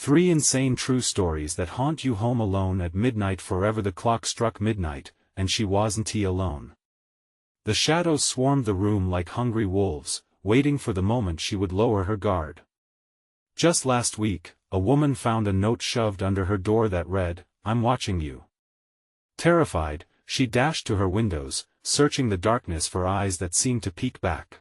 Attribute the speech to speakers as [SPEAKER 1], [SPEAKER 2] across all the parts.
[SPEAKER 1] 3 insane true stories that haunt you home alone at midnight. Forever the clock struck midnight, and she wasn't alone. The shadows swarmed the room like hungry wolves, waiting for the moment she would lower her guard. Just last week, a woman found a note shoved under her door that read, "I'm watching you." Terrified, she dashed to her windows, searching the darkness for eyes that seemed to peek back.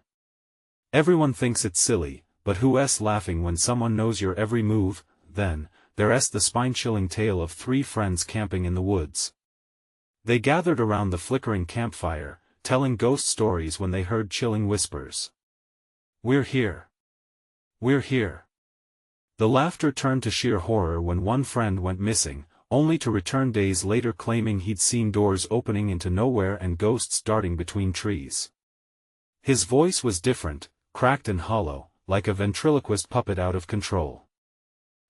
[SPEAKER 1] Everyone thinks it's silly, but who's laughing when someone knows your every move? Then, there's the spine-chilling tale of 3 friends camping in the woods. They gathered around the flickering campfire, telling ghost stories when they heard chilling whispers. "We're here. We're here." The laughter turned to sheer horror when one friend went missing, only to return days later claiming he'd seen doors opening into nowhere and ghosts darting between trees. His voice was different, cracked and hollow, like a ventriloquist puppet out of control.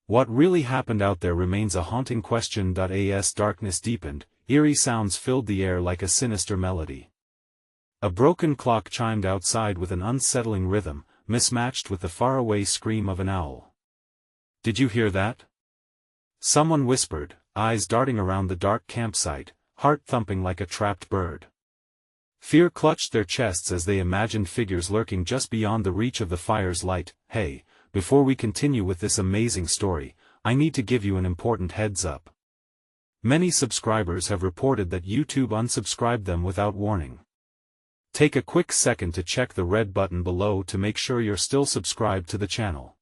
[SPEAKER 1] What really happened out there remains a haunting question. As darkness deepened, eerie sounds filled the air like a sinister melody. A broken clock chimed outside with an unsettling rhythm, mismatched with the faraway scream of an owl. "Did you hear that?" Someone whispered, eyes darting around the dark campsite, heart thumping like a trapped bird. Fear clutched their chests as they imagined figures lurking just beyond the reach of the fire's light. "Hey, before we continue with this amazing story, I need to give you an important heads up. Many subscribers have reported that YouTube unsubscribed them without warning. Take a quick second to check the red button below to make sure you're still subscribed to the channel.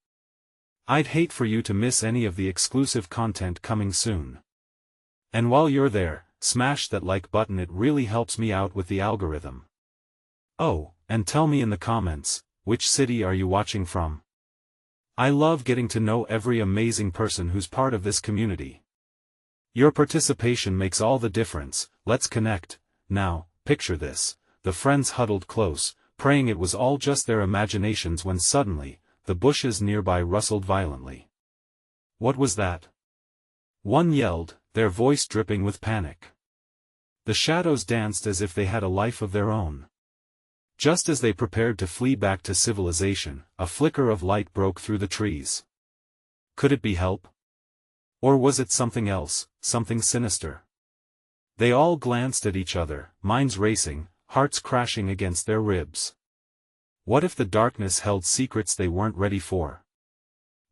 [SPEAKER 1] I'd hate for you to miss any of the exclusive content coming soon. And while you're there, smash that like button, it really helps me out with the algorithm. Oh, and tell me in the comments, which city are you watching from? I love getting to know every amazing person who's part of this community. Your participation makes all the difference. Let's connect. Now, picture this. The friends huddled close, praying it was all just their imaginations when suddenly, the bushes nearby rustled violently. "What was that?" one yelled, their voice dripping with panic. The shadows danced as if they had a life of their own. Just as they prepared to flee back to civilization, a flicker of light broke through the trees. Could it be help? Or was it something else, something sinister? They all glanced at each other, minds racing, hearts crashing against their ribs. What if the darkness held secrets they weren't ready for?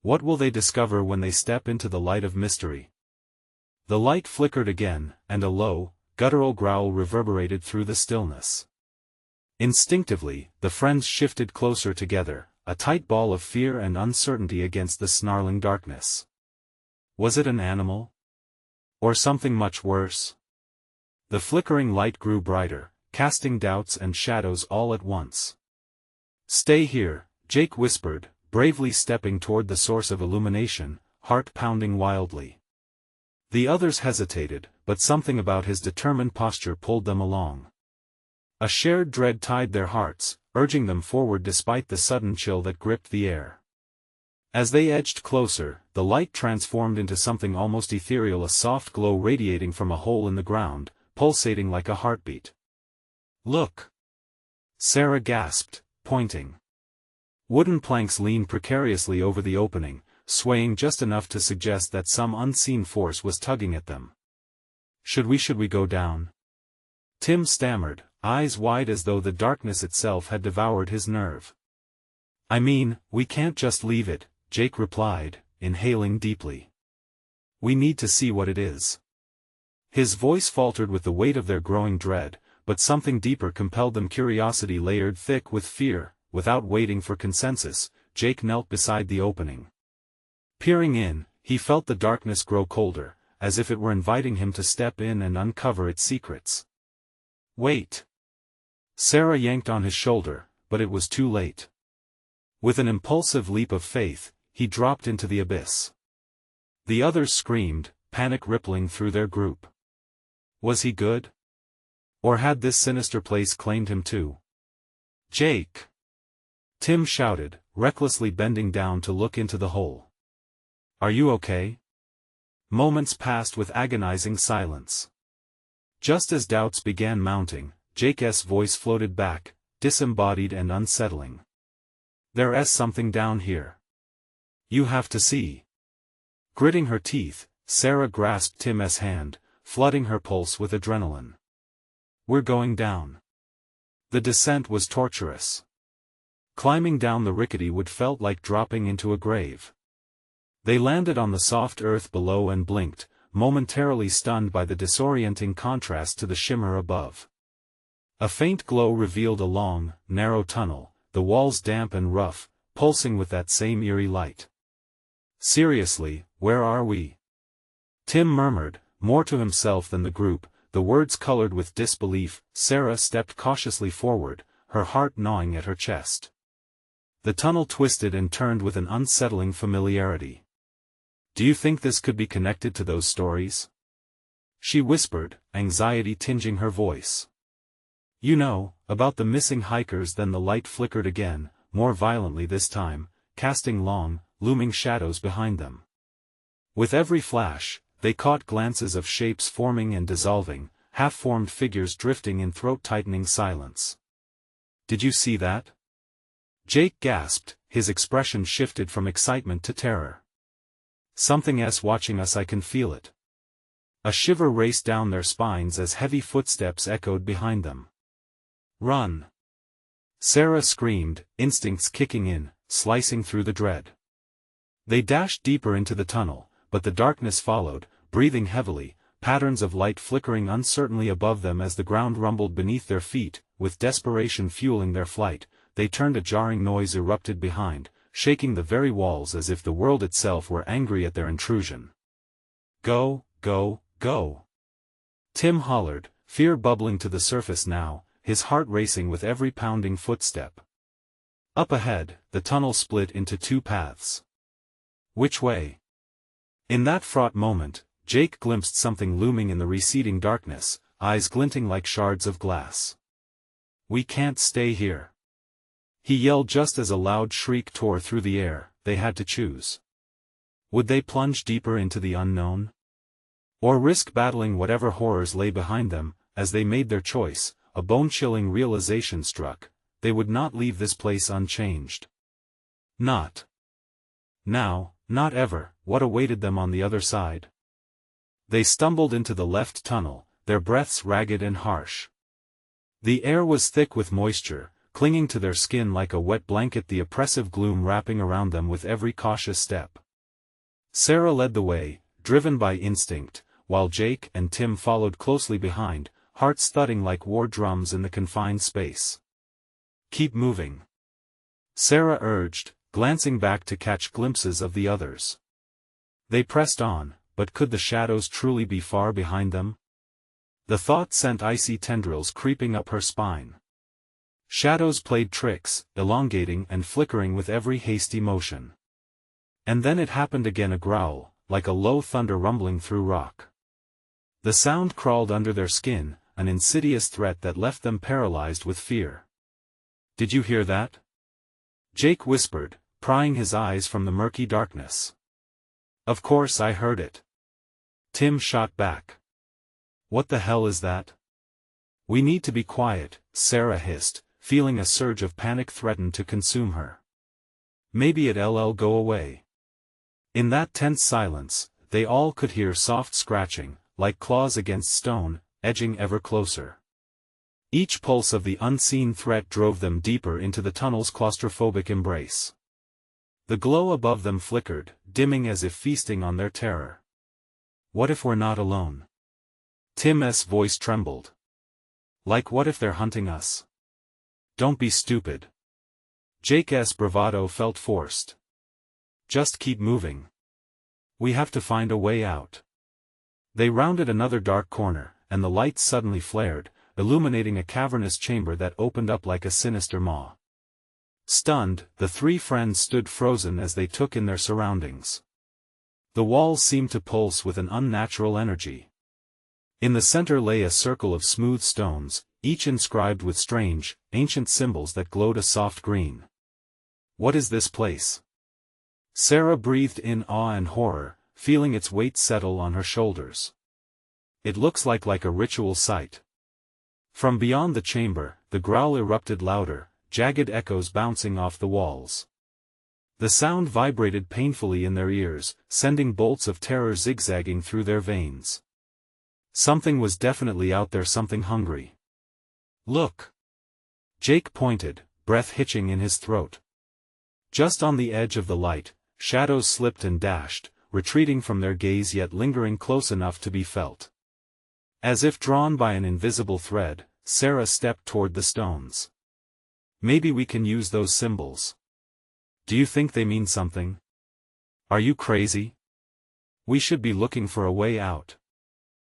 [SPEAKER 1] What will they discover when they step into the light of mystery? The light flickered again, and a low, guttural growl reverberated through the stillness. Instinctively, the friends shifted closer together, a tight ball of fear and uncertainty against the snarling darkness. Was it an animal? Or something much worse? The flickering light grew brighter, casting doubts and shadows all at once. "Stay here," Jake whispered, bravely stepping toward the source of illumination, heart pounding wildly. The others hesitated, but something about his determined posture pulled them along. A shared dread tied their hearts, urging them forward despite the sudden chill that gripped the air. As they edged closer, the light transformed into something almost ethereal, a soft glow radiating from a hole in the ground, pulsating like a heartbeat. "Look!" Sarah gasped, pointing. Wooden planks leaned precariously over the opening, swaying just enough to suggest that some unseen force was tugging at them. Should we go down?" Tim stammered, eyes wide as though the darkness itself had devoured his nerve. "I mean, we can't just leave it," Jake replied, inhaling deeply. "We need to see what it is." His voice faltered with the weight of their growing dread, but something deeper compelled them. Curiosity layered thick with fear. Without waiting for consensus, Jake knelt beside the opening. Peering in, he felt the darkness grow colder, as if it were inviting him to step in and uncover its secrets. "Wait!" Sarah yanked on his shoulder, but it was too late. With an impulsive leap of faith, he dropped into the abyss. The others screamed, panic rippling through their group. Was he good? Or had this sinister place claimed him too? "Jake!" Tim shouted, recklessly bending down to look into the hole. "Are you okay?" Moments passed with agonizing silence. Just as doubts began mounting, Jake's voice floated back, disembodied and unsettling. "There's something down here. You have to see." Gritting her teeth, Sarah grasped Tim's hand, flooding her pulse with adrenaline. We're going down. The descent was torturous. Climbing down the rickety wood felt like dropping into a grave. They landed on the soft earth below and blinked, momentarily stunned by the disorienting contrast to the shimmer above. A faint glow revealed a long, narrow tunnel, the walls damp and rough, pulsing with that same eerie light. Seriously, where are we? Tim murmured, more to himself than the group, the words colored with disbelief. Sarah stepped cautiously forward, her heart gnawing at her chest. The tunnel twisted and turned with an unsettling familiarity. Do you think this could be connected to those stories? She whispered, anxiety tinging her voice. You know, about the missing hikers. Then the light flickered again, more violently this time, casting long, looming shadows behind them. With every flash, they caught glances of shapes forming and dissolving, half-formed figures drifting in throat-tightening silence. Did you see that? Jake gasped, his expression shifted from excitement to terror. Something's watching us, I can feel it. A shiver raced down their spines as heavy footsteps echoed behind them. Run! Sarah screamed, instincts kicking in, slicing through the dread. They dashed deeper into the tunnel, but the darkness followed, breathing heavily, patterns of light flickering uncertainly above them as the ground rumbled beneath their feet. With desperation fueling their flight, they turned. A jarring noise erupted behind, shaking the very walls as if the world itself were angry at their intrusion. Go, go, go! Tim hollered, fear bubbling to the surface now, his heart racing with every pounding footstep. Up ahead, the tunnel split into two paths. Which way? In that fraught moment, Jake glimpsed something looming in the receding darkness, eyes glinting like shards of glass. We can't stay here. He yelled just as a loud shriek tore through the air. They had to choose. Would they plunge deeper into the unknown? Or risk battling whatever horrors lay behind them? As they made their choice, a bone-chilling realization struck: they would not leave this place unchanged. Not now, not ever. What awaited them on the other side? They stumbled into the left tunnel, their breaths ragged and harsh. The air was thick with moisture, clinging to their skin like a wet blanket, the oppressive gloom wrapping around them with every cautious step. Sarah led the way, driven by instinct, while Jake and Tim followed closely behind, hearts thudding like war drums in the confined space. Keep moving, Sarah urged, glancing back to catch glimpses of the others. They pressed on, but could the shadows truly be far behind them? The thought sent icy tendrils creeping up her spine. Shadows played tricks, elongating and flickering with every hasty motion. And then it happened again, a growl, like a low thunder rumbling through rock. The sound crawled under their skin, an insidious threat that left them paralyzed with fear. Did you hear that? Jake whispered, prying his eyes from the murky darkness. Of course I heard it. Tim shot back. What the hell is that? We need to be quiet, Sarah hissed, feeling a surge of panic threaten to consume her. Maybe it'll go away. In that tense silence, they all could hear soft scratching, like claws against stone, edging ever closer. Each pulse of the unseen threat drove them deeper into the tunnel's claustrophobic embrace. The glow above them flickered, dimming as if feasting on their terror. What if we're not alone? Tim's voice trembled. Like, what if they're hunting us? Don't be stupid. Jake's bravado felt forced. Just keep moving. We have to find a way out. They rounded another dark corner, and the lights suddenly flared, illuminating a cavernous chamber that opened up like a sinister maw. Stunned, the three friends stood frozen as they took in their surroundings. The walls seemed to pulse with an unnatural energy. In the center lay a circle of smooth stones, each inscribed with strange, ancient symbols that glowed a soft green. What is this place? Sarah breathed in awe and horror, feeling its weight settle on her shoulders. It looks like a ritual site. From beyond the chamber, the growl erupted louder, jagged echoes bouncing off the walls. The sound vibrated painfully in their ears, sending bolts of terror zigzagging through their veins. Something was definitely out there, something hungry. Look! Jake pointed, breath hitching in his throat. Just on the edge of the light, shadows slipped and dashed, retreating from their gaze yet lingering close enough to be felt. As if drawn by an invisible thread, Sarah stepped toward the stones. Maybe we can use those symbols. Do you think they mean something? Are you crazy? We should be looking for a way out.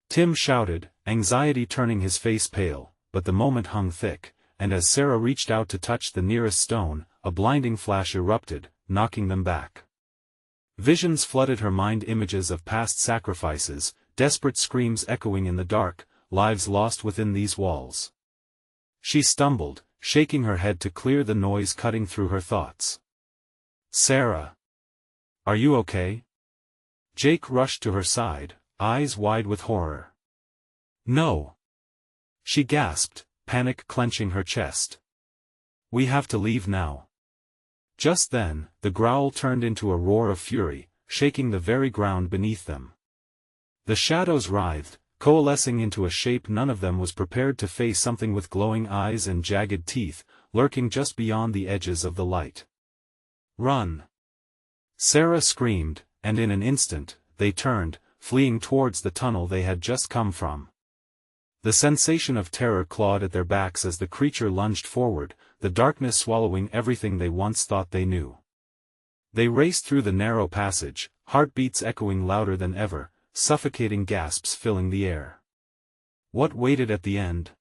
[SPEAKER 1] Tim shouted, anxiety turning his face pale, but the moment hung thick, and as Sarah reached out to touch the nearest stone, a blinding flash erupted, knocking them back. Visions flooded her mind, images of past sacrifices, desperate screams echoing in the dark, lives lost within these walls. She stumbled, shaking her head to clear the noise cutting through her thoughts. Sarah! Are you okay? Jake rushed to her side, eyes wide with horror. No! She gasped, panic clenching her chest. We have to leave now. Just then, the growl turned into a roar of fury, shaking the very ground beneath them. The shadows writhed, coalescing into a shape none of them was prepared to face, something with glowing eyes and jagged teeth, lurking just beyond the edges of the light. Run! Sarah screamed, and in an instant, they turned, fleeing towards the tunnel they had just come from. The sensation of terror clawed at their backs as the creature lunged forward, the darkness swallowing everything they once thought they knew. They raced through the narrow passage, heartbeats echoing louder than ever, suffocating gasps filling the air. What waited at the end?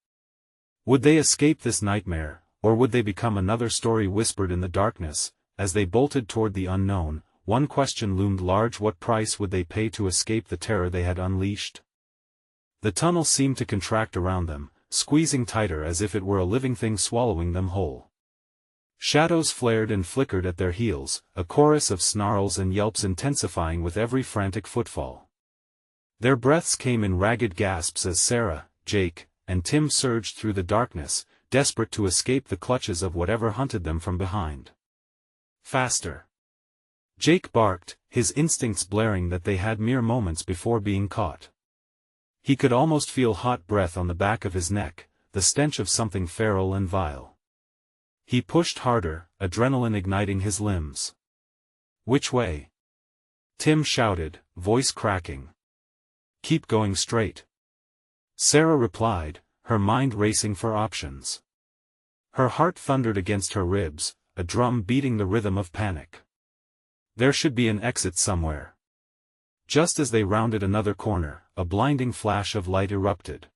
[SPEAKER 1] Would they escape this nightmare, or would they become another story whispered in the darkness? As they bolted toward the unknown, one question loomed large: what price would they pay to escape the terror they had unleashed? The tunnel seemed to contract around them, squeezing tighter as if it were a living thing swallowing them whole. Shadows flared and flickered at their heels, a chorus of snarls and yelps intensifying with every frantic footfall. Their breaths came in ragged gasps as Sarah, Jake, and Tim surged through the darkness, desperate to escape the clutches of whatever hunted them from behind. Faster! Jake barked, his instincts blaring that they had mere moments before being caught. He could almost feel hot breath on the back of his neck, the stench of something feral and vile. He pushed harder, adrenaline igniting his limbs. Which way? Tim shouted, voice cracking. Keep going straight. Sarah replied, her mind racing for options. Her heart thundered against her ribs, a drum beating the rhythm of panic. There should be an exit somewhere. Just as they rounded another corner, a blinding flash of light erupted.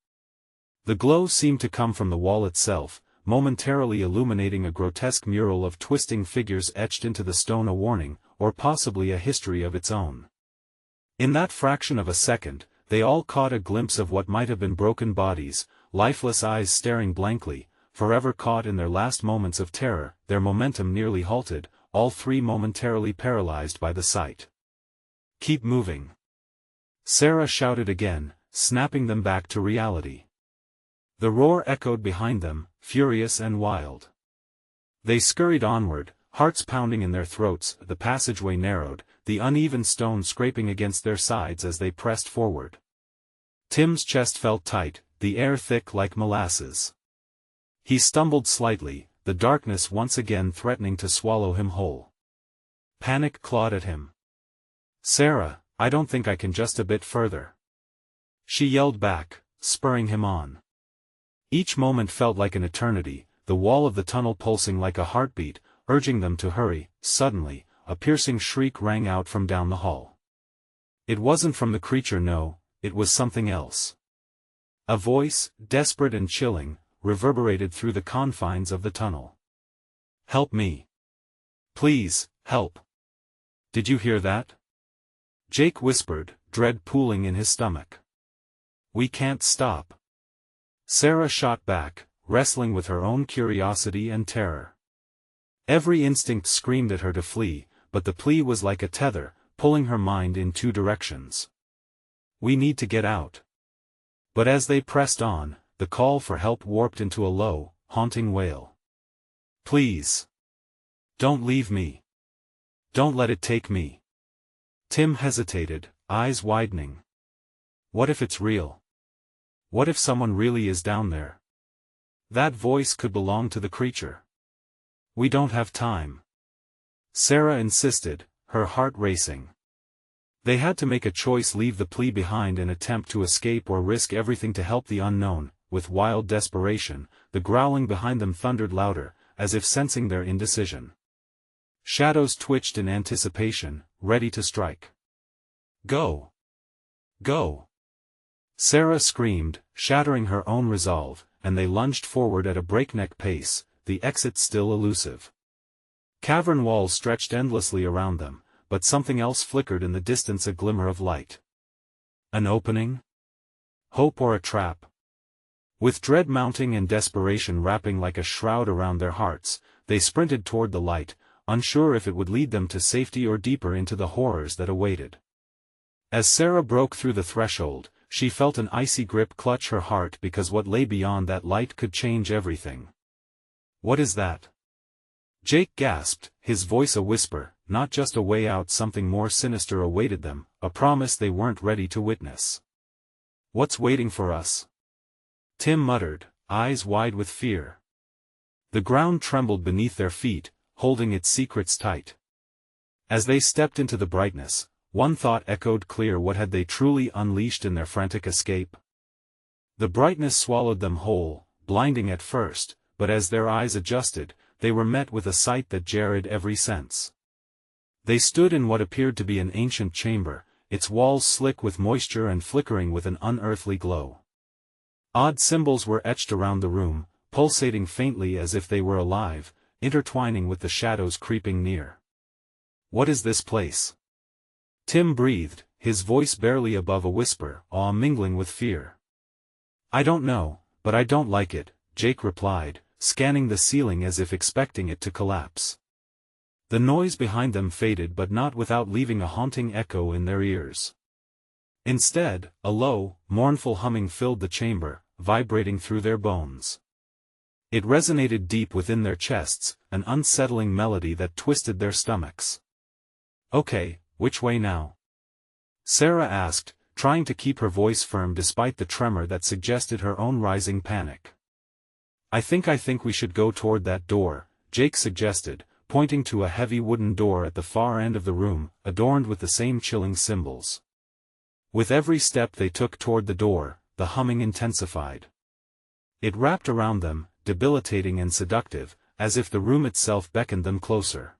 [SPEAKER 1] The glow seemed to come from the wall itself, momentarily illuminating a grotesque mural of twisting figures etched into the stone, a warning, or possibly a history of its own. In that fraction of a second, they all caught a glimpse of what might have been broken bodies, lifeless eyes staring blankly, forever caught in their last moments of terror, their momentum nearly halted, all three momentarily paralyzed by the sight. Keep moving! Sarah shouted again, snapping them back to reality. The roar echoed behind them, furious and wild. They scurried onward, hearts pounding in their throats. The passageway narrowed, the uneven stone scraping against their sides as they pressed forward. Tim's chest felt tight, the air thick like molasses. He stumbled slightly, the darkness once again threatening to swallow him whole. Panic clawed at him. Sarah, I don't think I can, just a bit further. She yelled back, spurring him on. Each moment felt like an eternity, the wall of the tunnel pulsing like a heartbeat, urging them to hurry. Suddenly, a piercing shriek rang out from down the hall. It wasn't from the creature, no, it was something else. A voice, desperate and chilling, reverberated through the confines of the tunnel. Help me. Please, help. Did you hear that? Jake whispered, dread pooling in his stomach. We can't stop. Sarah shot back, wrestling with her own curiosity and terror. Every instinct screamed at her to flee, but the plea was like a tether, pulling her mind in two directions. We need to get out. But as they pressed on, the call for help warped into a low, haunting wail. Please. Don't leave me. Don't let it take me. Tim hesitated, eyes widening. What if it's real? What if someone really is down there? That voice could belong to the creature. We don't have time. Sarah insisted, her heart racing. They had to make a choice: leave the plea behind and attempt to escape, or risk everything to help the unknown. With wild desperation, the growling behind them thundered louder, as if sensing their indecision. Shadows twitched in anticipation, ready to strike. Go! Go! Sarah screamed, shattering her own resolve, and they lunged forward at a breakneck pace, the exit still elusive. Cavern walls stretched endlessly around them, but something else flickered in the distance, a glimmer of light. An opening? Hope or a trap? With dread mounting and desperation wrapping like a shroud around their hearts, they sprinted toward the light, unsure if it would lead them to safety or deeper into the horrors that awaited. As Sarah broke through the threshold, she felt an icy grip clutch her heart, because what lay beyond that light could change everything. What is that? Jake gasped, his voice a whisper. Not just a way out, something more sinister awaited them, a promise they weren't ready to witness. What's waiting for us? Tim muttered, eyes wide with fear. The ground trembled beneath their feet, holding its secrets tight. As they stepped into the brightness, one thought echoed clear: what had they truly unleashed in their frantic escape? The brightness swallowed them whole, blinding at first, but as their eyes adjusted, they were met with a sight that jarred every sense. They stood in what appeared to be an ancient chamber, its walls slick with moisture and flickering with an unearthly glow. Odd symbols were etched around the room, pulsating faintly as if they were alive, intertwining with the shadows creeping near. What is this place? Tim breathed, his voice barely above a whisper, awe mingling with fear. I don't know, but I don't like it, Jake replied, scanning the ceiling as if expecting it to collapse. The noise behind them faded, but not without leaving a haunting echo in their ears. Instead, a low, mournful humming filled the chamber, vibrating through their bones. It resonated deep within their chests, an unsettling melody that twisted their stomachs. Okay, which way now? Sarah asked, trying to keep her voice firm despite the tremor that suggested her own rising panic. I think we should go toward that door, Jake suggested, pointing to a heavy wooden door at the far end of the room, adorned with the same chilling symbols. With every step they took toward the door, the humming intensified. It wrapped around them, debilitating and seductive, as if the room itself beckoned them closer.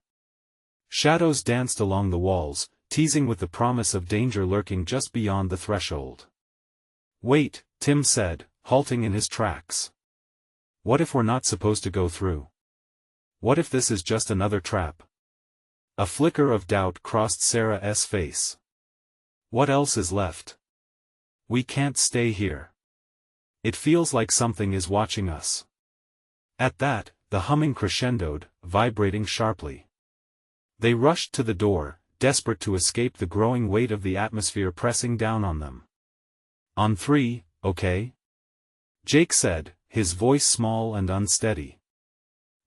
[SPEAKER 1] Shadows danced along the walls, teasing with the promise of danger lurking just beyond the threshold. Wait, Tim said, halting in his tracks. What if we're not supposed to go through? What if this is just another trap? A flicker of doubt crossed Sarah's face. What else is left? We can't stay here. It feels like something is watching us. At that, the humming crescendoed, vibrating sharply. They rushed to the door, desperate to escape the growing weight of the atmosphere pressing down on them. On three, okay? Jake said, his voice small and unsteady.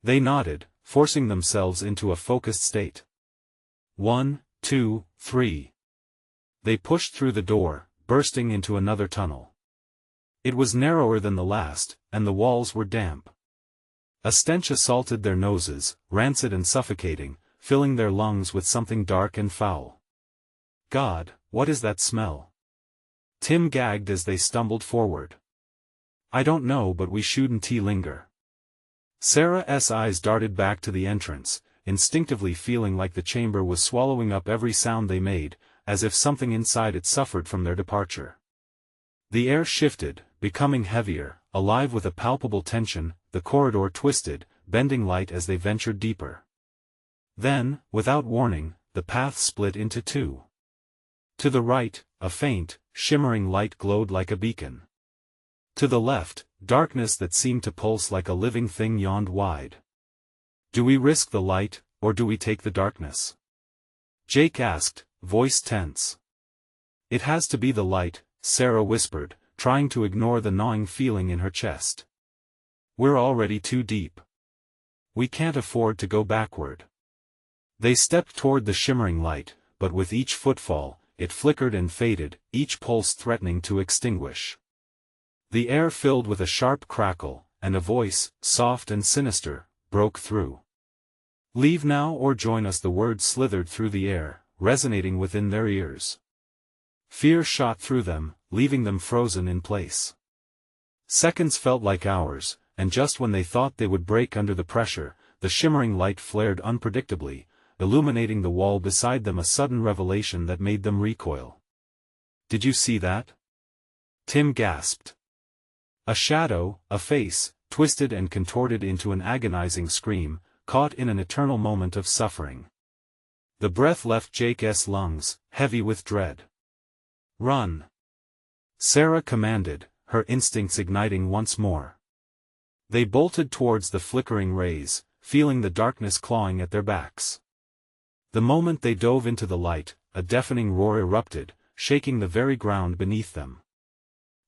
[SPEAKER 1] They nodded, forcing themselves into a focused state. 1, 2, 3. They pushed through the door, bursting into another tunnel. It was narrower than the last, and the walls were damp. A stench assaulted their noses, rancid and suffocating, filling their lungs with something dark and foul. God, what is that smell? Tim gagged as they stumbled forward. I don't know, but we shouldn't linger. Sarah's eyes darted back to the entrance, instinctively feeling like the chamber was swallowing up every sound they made, as if something inside it suffered from their departure. The air shifted, becoming heavier, alive with a palpable tension. The corridor twisted, bending light as they ventured deeper. Then, without warning, the path split into two. To the right, a faint, shimmering light glowed like a beacon. To the left, darkness that seemed to pulse like a living thing yawned wide. Do we risk the light, or do we take the darkness? Jake asked, voice tense. It has to be the light, Sarah whispered, trying to ignore the gnawing feeling in her chest. We're already too deep. We can't afford to go backward. They stepped toward the shimmering light, but with each footfall, it flickered and faded, each pulse threatening to extinguish. The air filled with a sharp crackle, and a voice, soft and sinister, broke through. "Leave now or join us." The words slithered through the air, resonating within their ears. Fear shot through them, leaving them frozen in place. Seconds felt like hours, and just when they thought they would break under the pressure, the shimmering light flared unpredictably, illuminating the wall beside them, a sudden revelation that made them recoil. "Did you see that?" Tim gasped. A shadow, a face, twisted and contorted into an agonizing scream, caught in an eternal moment of suffering. The breath left Jake's lungs, heavy with dread. "Run!" Sarah commanded, her instincts igniting once more. They bolted towards the flickering rays, feeling the darkness clawing at their backs. The moment they dove into the light, a deafening roar erupted, shaking the very ground beneath them.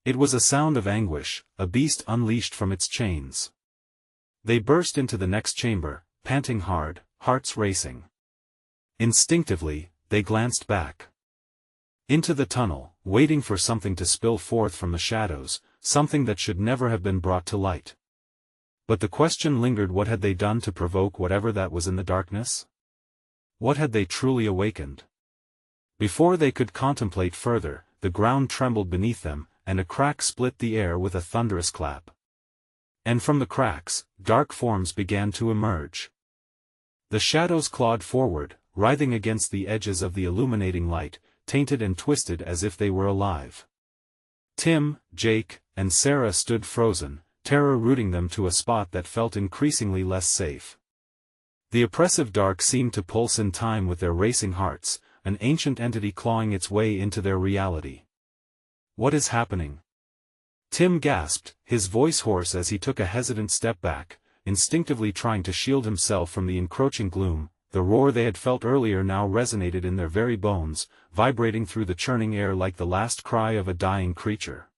[SPEAKER 1] It was a sound of anguish, a beast unleashed from its chains. They burst into the next chamber, panting hard, hearts racing. Instinctively, they glanced back. Into the tunnel, waiting for something to spill forth from the shadows, something that should never have been brought to light. But the question lingered: what had they done to provoke whatever that was in the darkness? What had they truly awakened? Before they could contemplate further, the ground trembled beneath them, and a crack split the air with a thunderous clap. And from the cracks, dark forms began to emerge. The shadows clawed forward, writhing against the edges of the illuminating light, tainted and twisted as if they were alive. Tim, Jake, and Sarah stood frozen, terror rooting them to a spot that felt increasingly less safe. The oppressive dark seemed to pulse in time with their racing hearts, an ancient entity clawing its way into their reality. "What is happening?" Tim gasped, his voice hoarse as he took a hesitant step back, instinctively trying to shield himself from the encroaching gloom. The roar they had felt earlier now resonated in their very bones, vibrating through the churning air like the last cry of a dying creature.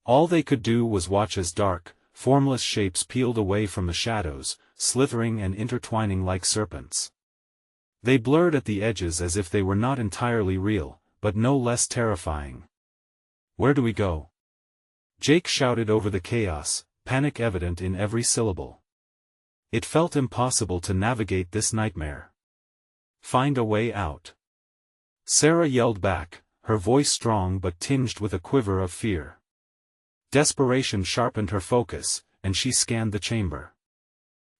[SPEAKER 1] All they could do was watch as dark, formless shapes peeled away from the shadows, slithering and intertwining like serpents. They blurred at the edges as if they were not entirely real, but no less terrifying. "Where do we go?" Jake shouted over the chaos, panic evident in every syllable. It felt impossible to navigate this nightmare. "Find a way out." Sarah yelled back, her voice strong but tinged with a quiver of fear. Desperation sharpened her focus, and she scanned the chamber.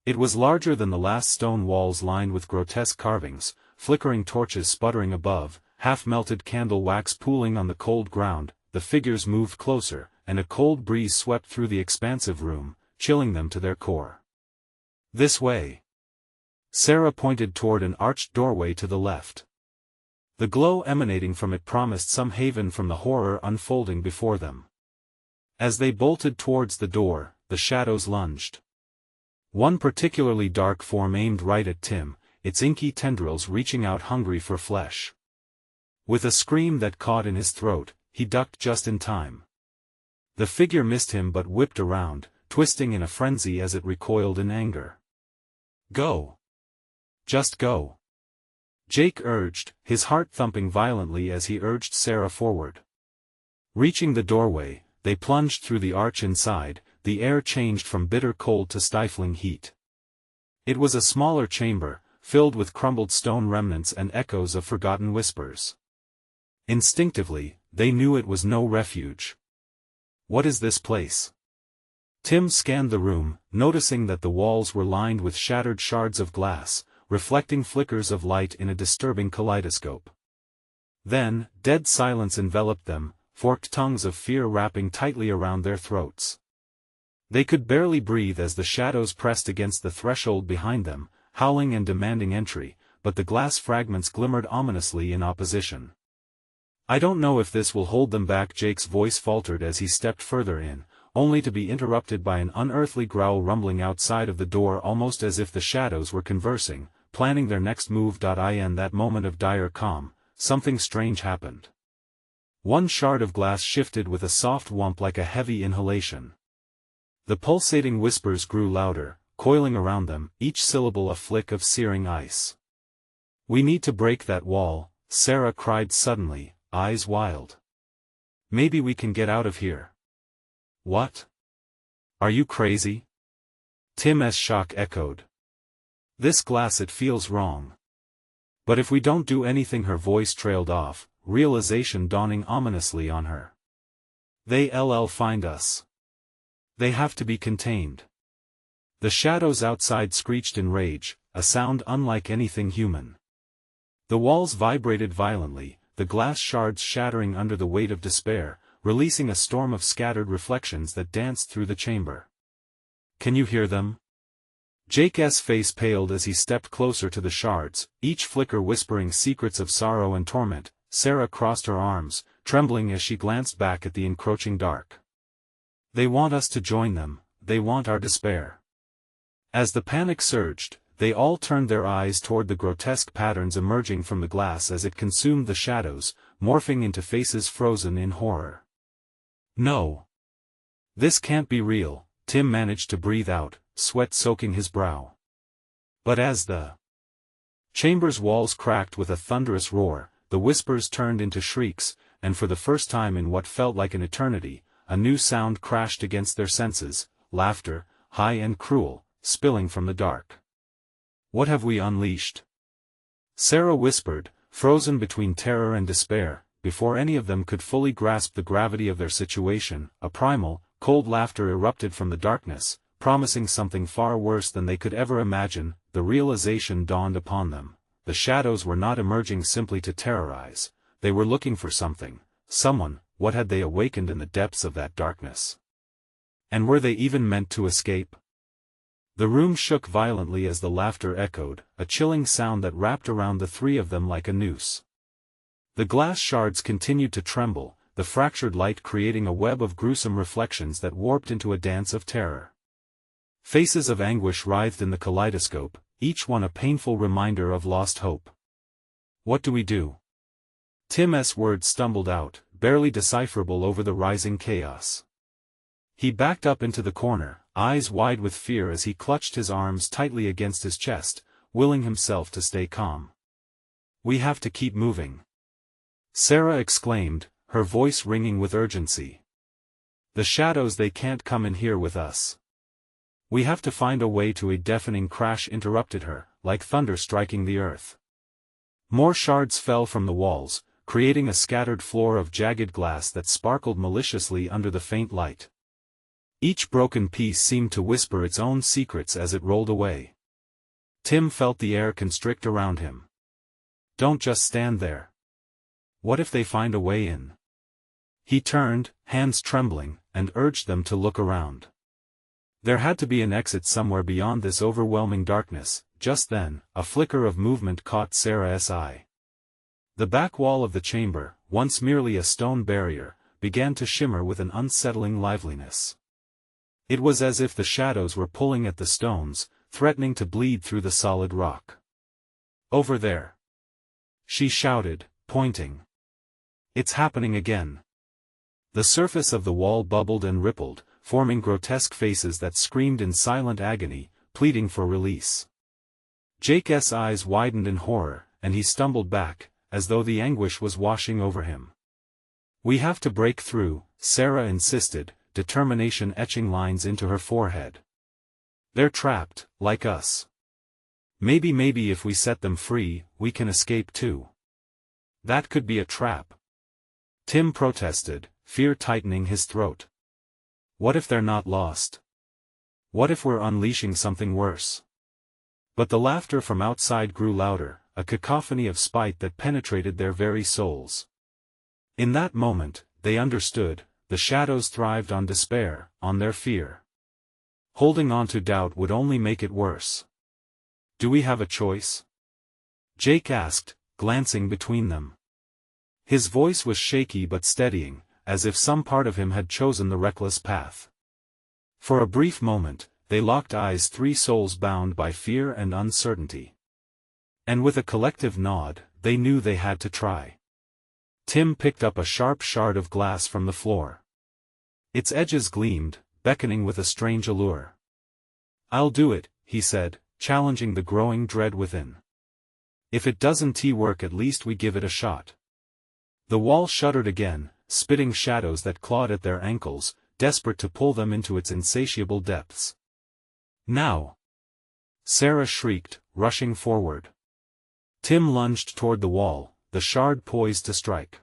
[SPEAKER 1] It was larger than the last, stone walls lined with grotesque carvings, flickering torches sputtering above, half-melted candle wax pooling on the cold ground. The figures moved closer, and a cold breeze swept through the expansive room, chilling them to their core. "This way." Sarah pointed toward an arched doorway to the left. The glow emanating from it promised some haven from the horror unfolding before them. As they bolted towards the door, the shadows lunged. One particularly dark form aimed right at Tim, its inky tendrils reaching out hungry for flesh. With a scream that caught in his throat, he ducked just in time. The figure missed him but whipped around, twisting in a frenzy as it recoiled in anger. "Go. Just go," Jake urged, his heart thumping violently as he urged Sarah forward. Reaching the doorway, they plunged through the arch inside. The air changed from bitter cold to stifling heat. It was a smaller chamber, filled with crumbled stone remnants and echoes of forgotten whispers. Instinctively, they knew it was no refuge. "What is this place?" Tim scanned the room, noticing that the walls were lined with shattered shards of glass, reflecting flickers of light in a disturbing kaleidoscope. Then, dead silence enveloped them, forked tongues of fear wrapping tightly around their throats. They could barely breathe as the shadows pressed against the threshold behind them, howling and demanding entry, but the glass fragments glimmered ominously in opposition. "I don't know if this will hold them back," Jake's voice faltered as he stepped further in, only to be interrupted by an unearthly growl rumbling outside of the door, almost as if the shadows were conversing, planning their next move. In that moment of dire calm, something strange happened. One shard of glass shifted with a soft whump like a heavy inhalation. The pulsating whispers grew louder, coiling around them, each syllable a flick of searing ice. We need to break that wall, Sarah cried suddenly, eyes wild. Maybe we can get out of here. What? Are you crazy? Tim's shock echoed. This glass, it feels wrong. But if we don't do anything, her voice trailed off, realization dawning ominously on her. They'll find us. They have to be contained. The shadows outside screeched in rage, a sound unlike anything human. The walls vibrated violently, the glass shards shattering under the weight of despair, releasing a storm of scattered reflections that danced through the chamber. Can you hear them? Jake's face paled as he stepped closer to the shards, each flicker whispering secrets of sorrow and torment. Sarah crossed her arms, trembling as she glanced back at the encroaching dark. They want us to join them, they want our despair. As the panic surged, they all turned their eyes toward the grotesque patterns emerging from the glass as it consumed the shadows, morphing into faces frozen in horror. No. This can't be real, Tim managed to breathe out, sweat soaking his brow. But as the chamber's walls cracked with a thunderous roar, the whispers turned into shrieks, and for the first time in what felt like an eternity, a new sound crashed against their senses, laughter, high and cruel, spilling from the dark. What have we unleashed? Sarah whispered, frozen between terror and despair. Before any of them could fully grasp the gravity of their situation, a primal, cold laughter erupted from the darkness, promising something far worse than they could ever imagine. The realization dawned upon them. The shadows were not emerging simply to terrorize, they were looking for something, someone. What had they awakened in the depths of that darkness? And were they even meant to escape? The room shook violently as the laughter echoed, a chilling sound that wrapped around the three of them like a noose. The glass shards continued to tremble, the fractured light creating a web of gruesome reflections that warped into a dance of terror. Faces of anguish writhed in the kaleidoscope, each one a painful reminder of lost hope. What do we do? Tim's words stumbled out, barely decipherable over the rising chaos. He backed up into the corner, eyes wide with fear as he clutched his arms tightly against his chest, willing himself to stay calm. We have to keep moving. Sarah exclaimed, her voice ringing with urgency. The shadows, they can't come in here with us. We have to find a way to. A deafening crash interrupted her, like thunder striking the earth. More shards fell from the walls, creating a scattered floor of jagged glass that sparkled maliciously under the faint light. Each broken piece seemed to whisper its own secrets as it rolled away. Tim felt the air constrict around him. Don't just stand there. What if they find a way in? He turned, hands trembling, and urged them to look around. There had to be an exit somewhere beyond this overwhelming darkness. Just then, a flicker of movement caught Sarah's eye. The back wall of the chamber, once merely a stone barrier, began to shimmer with an unsettling liveliness. It was as if the shadows were pulling at the stones, threatening to bleed through the solid rock. Over there! She shouted, pointing. It's happening again. The surface of the wall bubbled and rippled, forming grotesque faces that screamed in silent agony, pleading for release. Jake's eyes widened in horror, and he stumbled back, as though the anguish was washing over him. We have to break through, Sarah insisted, determination etching lines into her forehead. They're trapped, like us. Maybe if we set them free, we can escape too. That could be a trap. Tim protested, fear tightening his throat. What if they're not lost? What if we're unleashing something worse? But the laughter from outside grew louder, a cacophony of spite that penetrated their very souls. In that moment, they understood, the shadows thrived on despair, on their fear. Holding on to doubt would only make it worse. Do we have a choice? Jake asked, glancing between them. His voice was shaky but steadying, as if some part of him had chosen the reckless path. For a brief moment, they locked eyes, three souls bound by fear and uncertainty. And with a collective nod, they knew they had to try. Tim picked up a sharp shard of glass from the floor. Its edges gleamed, beckoning with a strange allure. I'll do it, he said, challenging the growing dread within. If it doesn't work, at least we give it a shot. The wall shuddered again, spitting shadows that clawed at their ankles, desperate to pull them into its insatiable depths. Now! Sarah shrieked, rushing forward. Tim lunged toward the wall, the shard poised to strike.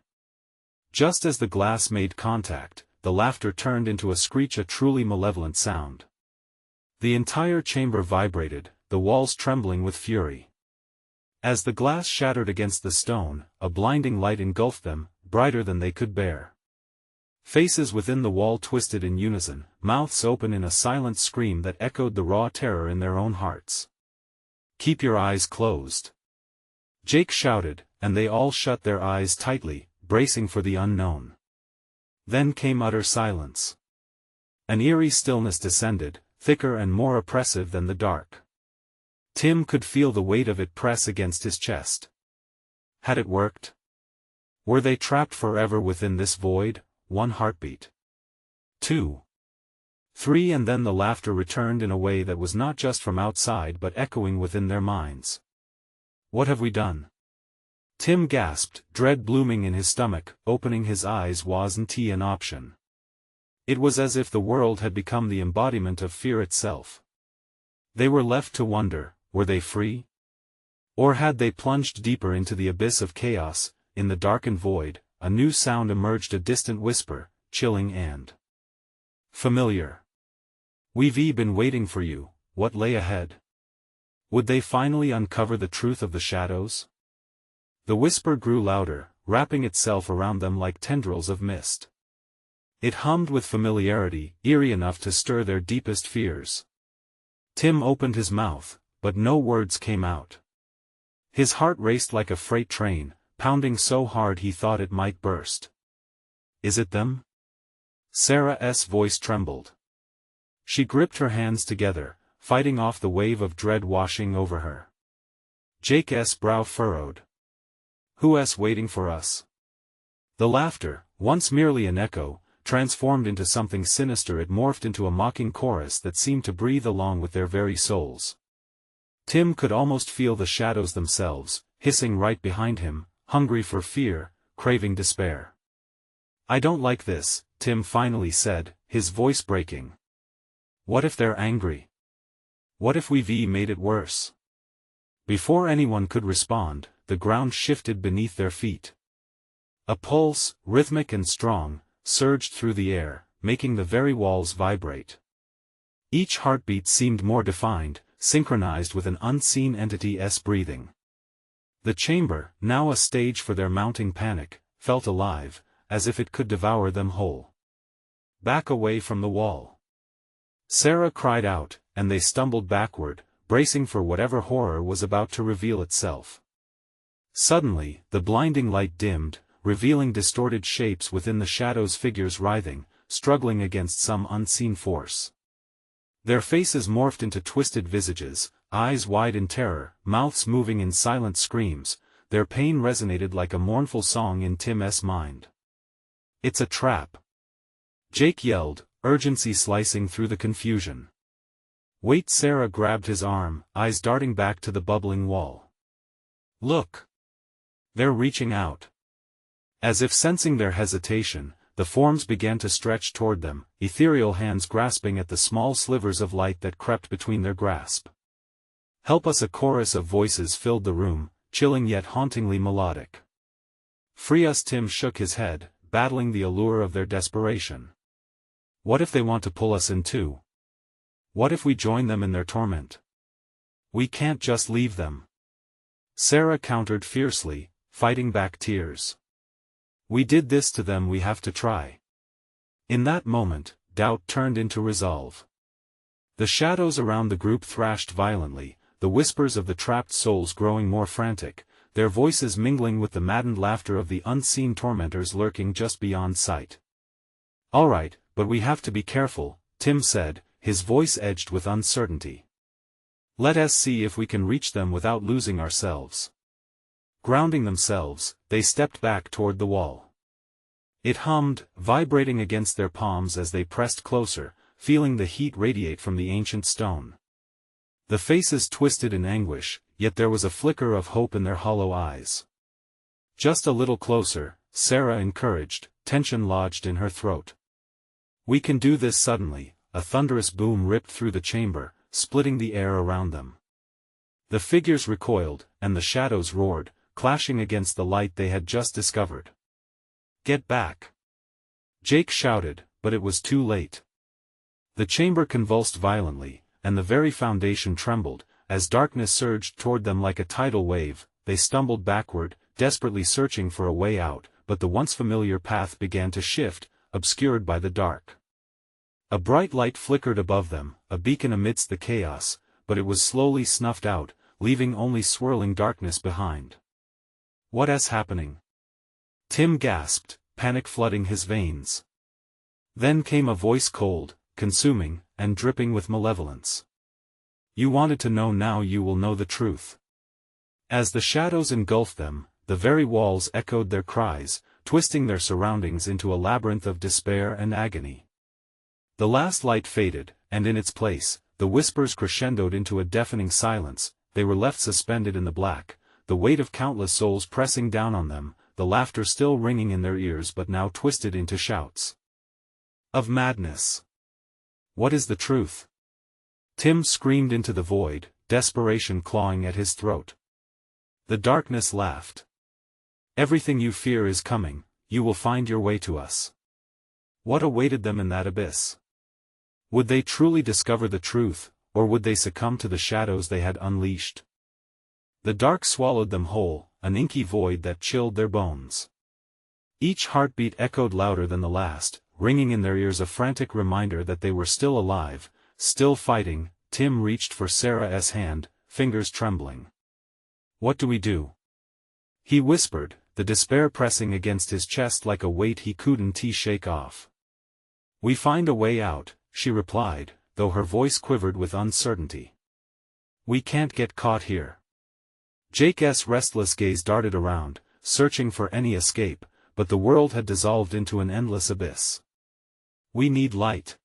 [SPEAKER 1] Just as the glass made contact, the laughter turned into a screech, a truly malevolent sound. The entire chamber vibrated, the walls trembling with fury. As the glass shattered against the stone, a blinding light engulfed them, brighter than they could bear. Faces within the wall twisted in unison, mouths open in a silent scream that echoed the raw terror in their own hearts. "Keep your eyes closed," Jake shouted, and they all shut their eyes tightly, bracing for the unknown. Then came utter silence. An eerie stillness descended, thicker and more oppressive than the dark. Tim could feel the weight of it press against his chest. Had it worked? Were they trapped forever within this void? 1 heartbeat. 2. 3, and then the laughter returned in a way that was not just from outside but echoing within their minds. "What have we done?" Tim gasped, dread blooming in his stomach. Opening his eyes wasn't an option. It was as if the world had become the embodiment of fear itself. They were left to wonder, were they free? Or had they plunged deeper into the abyss of chaos? In the darkened void, a new sound emerged, a distant whisper, chilling and familiar. "We've been waiting for you." What lay ahead? Would they finally uncover the truth of the shadows? The whisper grew louder, wrapping itself around them like tendrils of mist. It hummed with familiarity, eerie enough to stir their deepest fears. Tim opened his mouth, but no words came out. His heart raced like a freight train, pounding so hard he thought it might burst. "Is it them?" Sarah's voice trembled. She gripped her hands together, fighting off the wave of dread washing over her. Jake's brow furrowed. "Who's waiting for us?" The laughter, once merely an echo, transformed into something sinister. It morphed into a mocking chorus that seemed to breathe along with their very souls. Tim could almost feel the shadows themselves, hissing right behind him, hungry for fear, craving despair. "I don't like this," Tim finally said, his voice breaking. "What if they're angry? What if we've made it worse?" Before anyone could respond, the ground shifted beneath their feet. A pulse, rhythmic and strong, surged through the air, making the very walls vibrate. Each heartbeat seemed more defined, synchronized with an unseen entity's breathing. The chamber, now a stage for their mounting panic, felt alive, as if it could devour them whole. "Back away from the wall!" Sarah cried out, and they stumbled backward, bracing for whatever horror was about to reveal itself. Suddenly, the blinding light dimmed, revealing distorted shapes within the shadows, figures writhing, struggling against some unseen force. Their faces morphed into twisted visages, eyes wide in terror, mouths moving in silent screams. Their pain resonated like a mournful song in Tim's mind. "It's a trap!" Jake yelled, urgency slicing through the confusion. "Wait!" Sarah grabbed his arm, eyes darting back to the bubbling wall. "Look! They're reaching out." As if sensing their hesitation, the forms began to stretch toward them, ethereal hands grasping at the small slivers of light that crept between their grasp. "Help us!" A chorus of voices filled the room, chilling yet hauntingly melodic. "Free us!" Tim shook his head, battling the allure of their desperation. "What if they want to pull us in too? What if we join them in their torment? We can't just leave them." Sarah countered fiercely, fighting back tears. "We did this to them, we have to try." In that moment, doubt turned into resolve. The shadows around the group thrashed violently, the whispers of the trapped souls growing more frantic, their voices mingling with the maddened laughter of the unseen tormentors lurking just beyond sight. "All right, but we have to be careful," Tim said, his voice edged with uncertainty. "Let us see if we can reach them without losing ourselves." Grounding themselves, they stepped back toward the wall. It hummed, vibrating against their palms as they pressed closer, feeling the heat radiate from the ancient stone. The faces twisted in anguish, yet there was a flicker of hope in their hollow eyes. "Just a little closer," Sarah encouraged, tension lodged in her throat. "We can do this." Suddenly, a thunderous boom ripped through the chamber, splitting the air around them. The figures recoiled, and the shadows roared, clashing against the light they had just discovered. "Get back!" Jake shouted, but it was too late. The chamber convulsed violently, and the very foundation trembled. As darkness surged toward them like a tidal wave, they stumbled backward, desperately searching for a way out, but the once familiar path began to shift, obscured by the dark. A bright light flickered above them, a beacon amidst the chaos, but it was slowly snuffed out, leaving only swirling darkness behind. "What is happening?" Tim gasped, panic flooding his veins. Then came a voice cold, consuming, and dripping with malevolence. "You wanted to know, now you will know the truth." As the shadows engulfed them, the very walls echoed their cries, twisting their surroundings into a labyrinth of despair and agony. The last light faded, and in its place, the whispers crescendoed into a deafening silence. They were left suspended in the black, the weight of countless souls pressing down on them, the laughter still ringing in their ears but now twisted into shouts of madness. "What is the truth?" Tim screamed into the void, desperation clawing at his throat. The darkness laughed. "Everything you fear is coming, you will find your way to us." What awaited them in that abyss? Would they truly discover the truth, or would they succumb to the shadows they had unleashed? The dark swallowed them whole, an inky void that chilled their bones. Each heartbeat echoed louder than the last, ringing in their ears a frantic reminder that they were still alive, still fighting. Tim reached for Sarah's hand, fingers trembling. "What do we do?" he whispered, the despair pressing against his chest like a weight he couldn't shake off. "We find a way out," she replied, though her voice quivered with uncertainty. "We can't get caught here." Jake's restless gaze darted around, searching for any escape, but the world had dissolved into an endless abyss. "We need light,"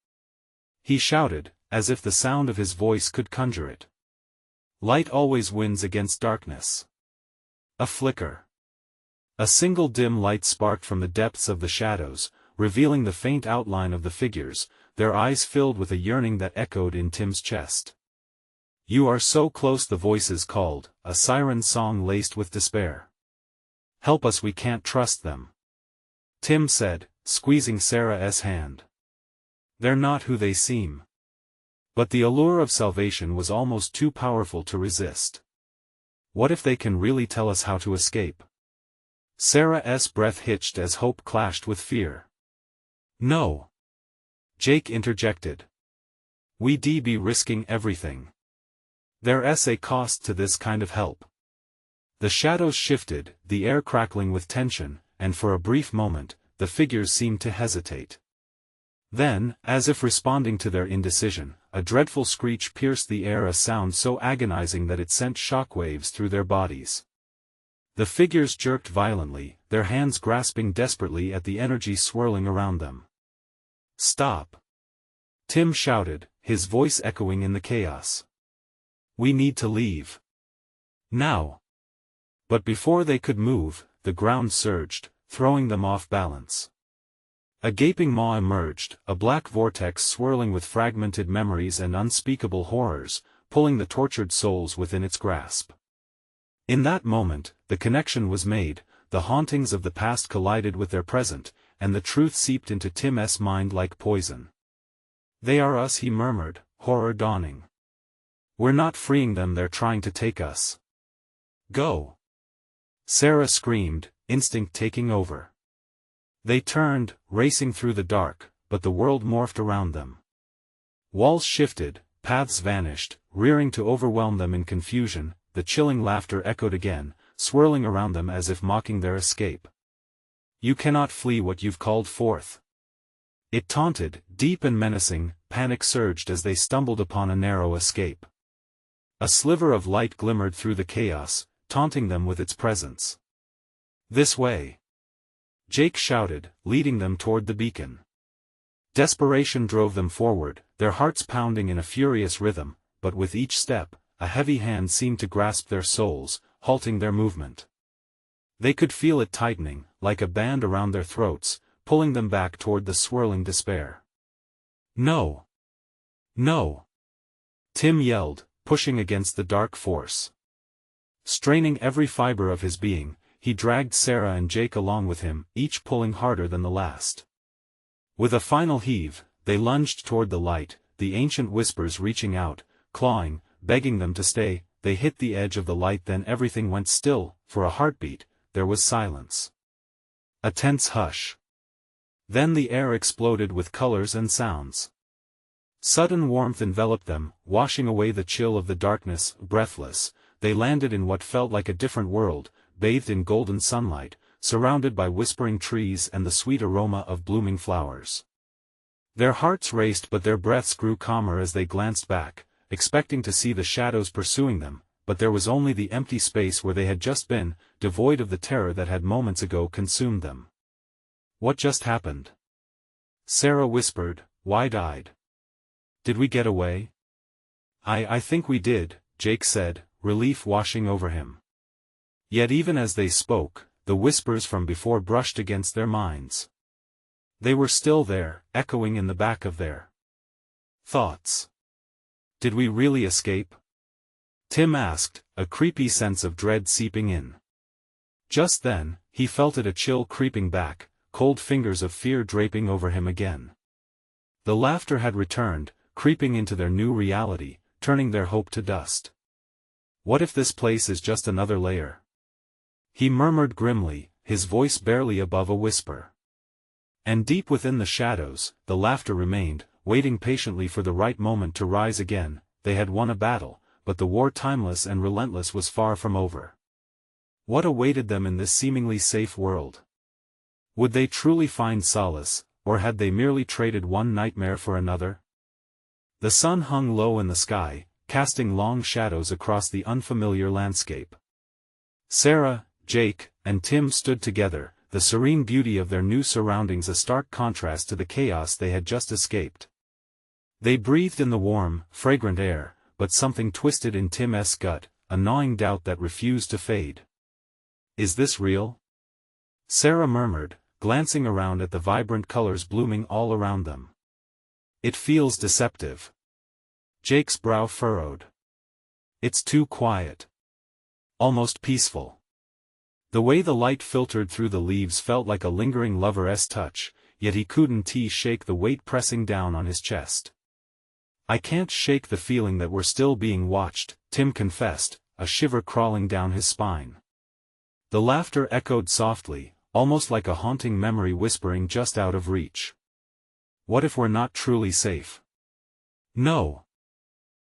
[SPEAKER 1] he shouted, as if the sound of his voice could conjure it. Light always wins against darkness. A flicker. A single dim light sparked from the depths of the shadows, revealing the faint outline of the figures, their eyes filled with a yearning that echoed in Tim's chest. "You are so close," the voices called, a siren song laced with despair. "Help us, we can't trust them," Tim said, squeezing Sarah's hand. "They're not who they seem." But the allure of salvation was almost too powerful to resist. "What if they can really tell us how to escape?" Sarah's breath hitched as hope clashed with fear. "No," Jake interjected. "We'd be risking everything. There's a cost to this kind of help." The shadows shifted, the air crackling with tension, and for a brief moment, the figures seemed to hesitate. Then, as if responding to their indecision, a dreadful screech pierced the air, a sound so agonizing that it sent shockwaves through their bodies. The figures jerked violently, their hands grasping desperately at the energy swirling around them. "Stop!" Tim shouted, his voice echoing in the chaos. "We need to leave. Now!" But before they could move, the ground surged, throwing them off balance. A gaping maw emerged, a black vortex swirling with fragmented memories and unspeakable horrors, pulling the tortured souls within its grasp. In that moment, the connection was made, the hauntings of the past collided with their present, and the truth seeped into Tim's mind like poison. "They are us," he murmured, horror dawning. "We're not freeing them, they're trying to take us." "Go!" Sarah screamed, instinct taking over. They turned, racing through the dark, but the world morphed around them. Walls shifted, paths vanished, rearing to overwhelm them in confusion. The chilling laughter echoed again, swirling around them as if mocking their escape. "You cannot flee what you've called forth." It taunted, deep and menacing. Panic surged as they stumbled upon a narrow escape. A sliver of light glimmered through the chaos, taunting them with its presence. "This way!" Jake shouted, leading them toward the beacon. Desperation drove them forward, their hearts pounding in a furious rhythm, but with each step, a heavy hand seemed to grasp their souls, halting their movement. They could feel it tightening, like a band around their throats, pulling them back toward the swirling despair. "No! No!" Tim yelled, pushing against the dark force. Straining every fiber of his being, he dragged Sarah and Jake along with him, each pulling harder than the last. With a final heave, they lunged toward the light, the ancient whispers reaching out, clawing, begging them to stay. They hit the edge of the light, then everything went still. For a heartbeat, there was silence. A tense hush. Then the air exploded with colors and sounds. Sudden warmth enveloped them, washing away the chill of the darkness. Breathless, they landed in what felt like a different world, bathed in golden sunlight, surrounded by whispering trees and the sweet aroma of blooming flowers. Their hearts raced, but their breaths grew calmer as they glanced back, expecting to see the shadows pursuing them, but there was only the empty space where they had just been, devoid of the terror that had moments ago consumed them. "What just happened?" Sarah whispered, wide-eyed. "Did we get away?" I think we did," Jake said, relief washing over him. Yet even as they spoke, the whispers from before brushed against their minds. They were still there, echoing in the back of their thoughts. "Did we really escape?" Tim asked, a creepy sense of dread seeping in. Just then, he felt a chill creeping back, cold fingers of fear draping over him again. The laughter had returned, creeping into their new reality, turning their hope to dust. "What if this place is just another layer?" he murmured grimly, his voice barely above a whisper. And deep within the shadows, the laughter remained, waiting patiently for the right moment to rise again. They had won a battle, but the war, timeless and relentless, was far from over. What awaited them in this seemingly safe world? Would they truly find solace, or had they merely traded one nightmare for another? The sun hung low in the sky, casting long shadows across the unfamiliar landscape. Sarah, Jake, and Tim stood together, the serene beauty of their new surroundings a stark contrast to the chaos they had just escaped. They breathed in the warm, fragrant air, but something twisted in Tim's gut, a gnawing doubt that refused to fade. "Is this real?" Sarah murmured, glancing around at the vibrant colors blooming all around them. "It feels deceptive." Jake's brow furrowed. "It's too quiet. Almost peaceful." The way the light filtered through the leaves felt like a lingering lover's touch, yet he couldn't shake the weight pressing down on his chest. "I can't shake the feeling that we're still being watched," Tim confessed, a shiver crawling down his spine. The laughter echoed softly, almost like a haunting memory whispering just out of reach. "What if we're not truly safe?" "No.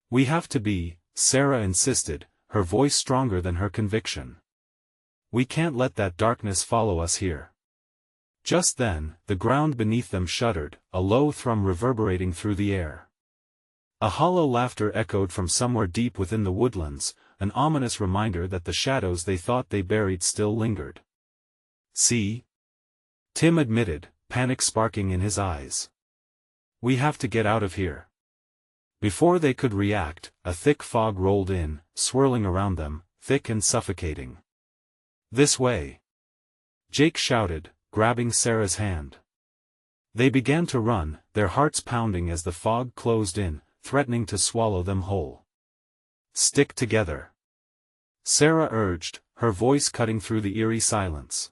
[SPEAKER 1] We have to be," Sarah insisted, her voice stronger than her conviction. "We can't let that darkness follow us here." Just then, the ground beneath them shuddered, a low thrum reverberating through the air. A hollow laughter echoed from somewhere deep within the woodlands, an ominous reminder that the shadows they thought they buried still lingered. "See?" Tim admitted, panic sparking in his eyes. "We have to get out of here." Before they could react, a thick fog rolled in, swirling around them, thick and suffocating. "This way!" Jake shouted, grabbing Sarah's hand. They began to run, their hearts pounding as the fog closed in, threatening to swallow them whole. "Stick together," Sarah urged, her voice cutting through the eerie silence.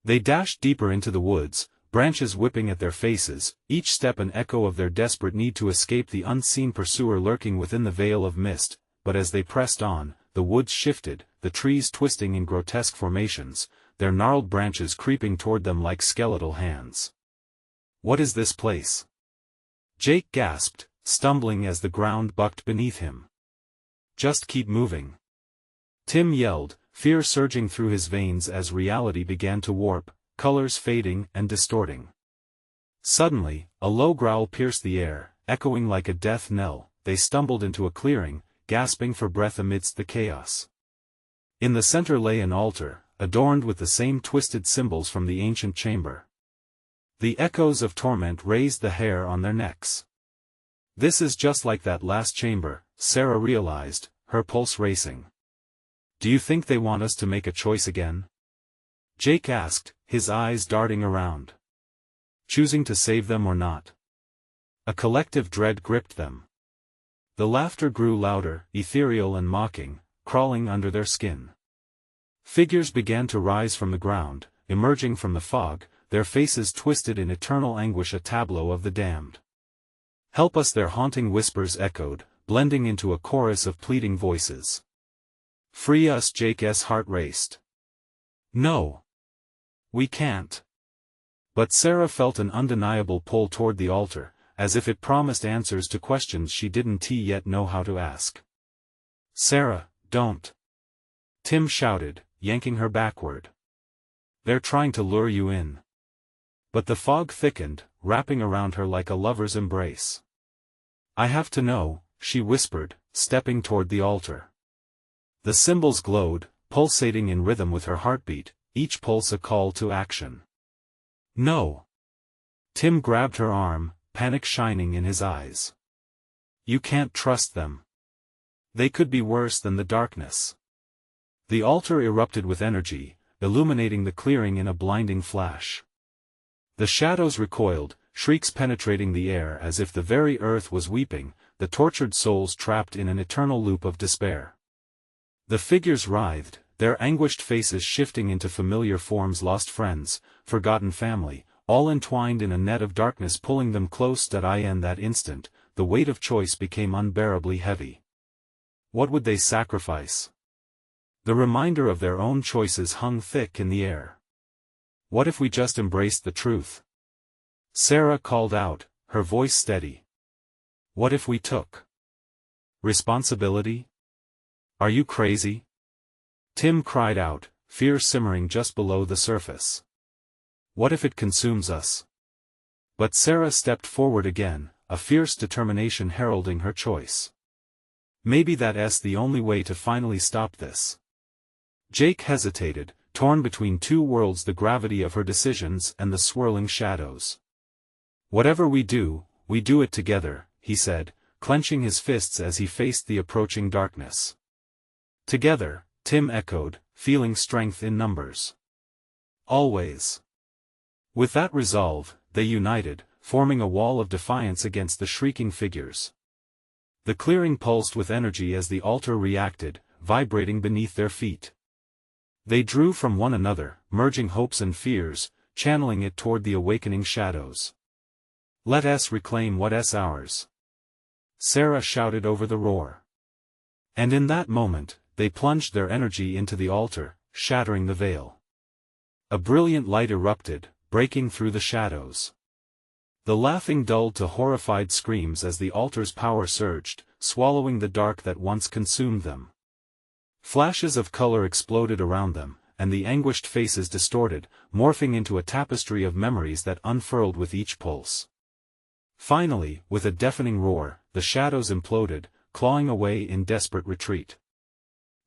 [SPEAKER 1] They dashed deeper into the woods, branches whipping at their faces, each step an echo of their desperate need to escape the unseen pursuer lurking within the veil of mist. But as they pressed on, the woods shifted, the trees twisting in grotesque formations, their gnarled branches creeping toward them like skeletal hands. "What is this place?" Jake gasped, stumbling as the ground bucked beneath him. "Just keep moving," Tim yelled, fear surging through his veins as reality began to warp, colors fading and distorting. Suddenly, a low growl pierced the air, echoing like a death knell. They stumbled into a clearing, gasping for breath amidst the chaos. In the center lay an altar, adorned with the same twisted symbols from the ancient chamber. The echoes of torment raised the hair on their necks. "This is just like that last chamber," Sarah realized, her pulse racing. "Do you think they want us to make a choice again?" Jake asked, his eyes darting around. Choosing to save them or not? A collective dread gripped them. The laughter grew louder, ethereal and mocking, crawling under their skin. Figures began to rise from the ground, emerging from the fog, their faces twisted in eternal anguish, a tableau of the damned. "Help us," their haunting whispers echoed, blending into a chorus of pleading voices. "Free us," Jake's heart raced. "No. We can't." But Sarah felt an undeniable pull toward the altar, as if it promised answers to questions she didn't yet know how to ask. "Sarah, don't!" Tim shouted, yanking her backward. "They're trying to lure you in." But the fog thickened, wrapping around her like a lover's embrace. "I have to know," she whispered, stepping toward the altar. The symbols glowed, pulsating in rhythm with her heartbeat, each pulse a call to action. "No." Tim grabbed her arm, panic shining in his eyes. "You can't trust them. They could be worse than the darkness." The altar erupted with energy, illuminating the clearing in a blinding flash. The shadows recoiled, shrieks penetrating the air as if the very earth was weeping, the tortured souls trapped in an eternal loop of despair. The figures writhed, their anguished faces shifting into familiar forms, lost friends, forgotten family, all entwined in a net of darkness pulling them close. In that instant, the weight of choice became unbearably heavy. What would they sacrifice? The reminder of their own choices hung thick in the air. "What if we just embraced the truth?" Sarah called out, her voice steady. "What if we took responsibility?" "Are you crazy?" Tim cried out, fear simmering just below the surface. "What if it consumes us?" But Sarah stepped forward again, a fierce determination heralding her choice. "Maybe that's the only way to finally stop this." Jake hesitated, torn between two worlds, the gravity of her decisions and the swirling shadows. "Whatever we do it together," he said, clenching his fists as he faced the approaching darkness. "Together," Tim echoed, feeling strength in numbers. "Always." With that resolve, they united, forming a wall of defiance against the shrieking figures. The clearing pulsed with energy as the altar reacted, vibrating beneath their feet. They drew from one another, merging hopes and fears, channeling it toward the awakening shadows. "Let us reclaim what's ours," Sarah shouted over the roar. And in that moment, they plunged their energy into the altar, shattering the veil. A brilliant light erupted, breaking through the shadows. The laughing dulled to horrified screams as the altar's power surged, swallowing the dark that once consumed them. Flashes of color exploded around them, and the anguished faces distorted, morphing into a tapestry of memories that unfurled with each pulse. Finally, with a deafening roar, the shadows imploded, clawing away in desperate retreat.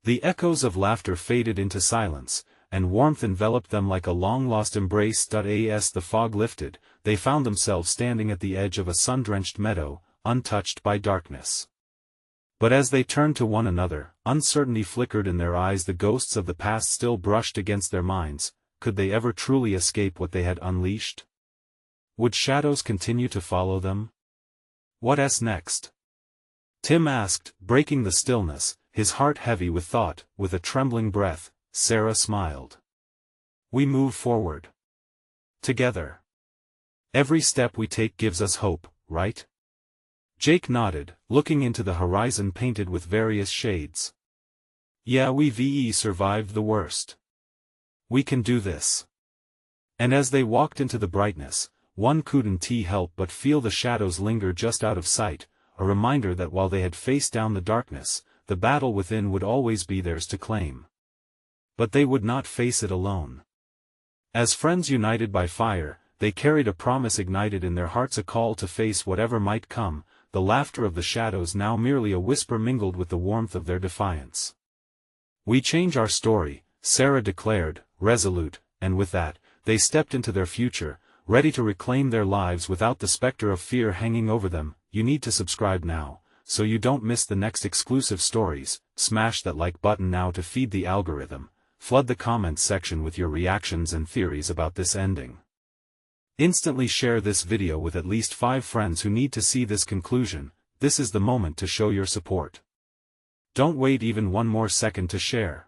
[SPEAKER 1] The echoes of laughter faded into silence, and warmth enveloped them like a long-lost embrace. As the fog lifted, they found themselves standing at the edge of a sun-drenched meadow, untouched by darkness. But as they turned to one another, uncertainty flickered in their eyes, the ghosts of the past still brushed against their minds. Could they ever truly escape what they had unleashed? Would shadows continue to follow them? What's next? Tim asked, breaking the stillness, his heart heavy with thought. With a trembling breath, Sarah smiled. "We move forward. Together. Every step we take gives us hope, right?" Jake nodded, looking into the horizon painted with various shades. "Yeah, we've survived the worst. We can do this." And as they walked into the brightness, one couldn't help but feel the shadows linger just out of sight, a reminder that while they had faced down the darkness, the battle within would always be theirs to claim. But they would not face it alone. As friends united by fire, they carried a promise ignited in their hearts, a call to face whatever might come, the laughter of the shadows now merely a whisper mingled with the warmth of their defiance. "We change our story," Sarah declared, resolute, and with that, they stepped into their future, ready to reclaim their lives without the specter of fear hanging over them. You need to subscribe now, so you don't miss the next exclusive stories. Smash that like button now to feed the algorithm. Flood the comments section with your reactions and theories about this ending. Instantly share this video with at least 5 friends who need to see this conclusion. This is the moment to show your support. Don't wait even one more second to share.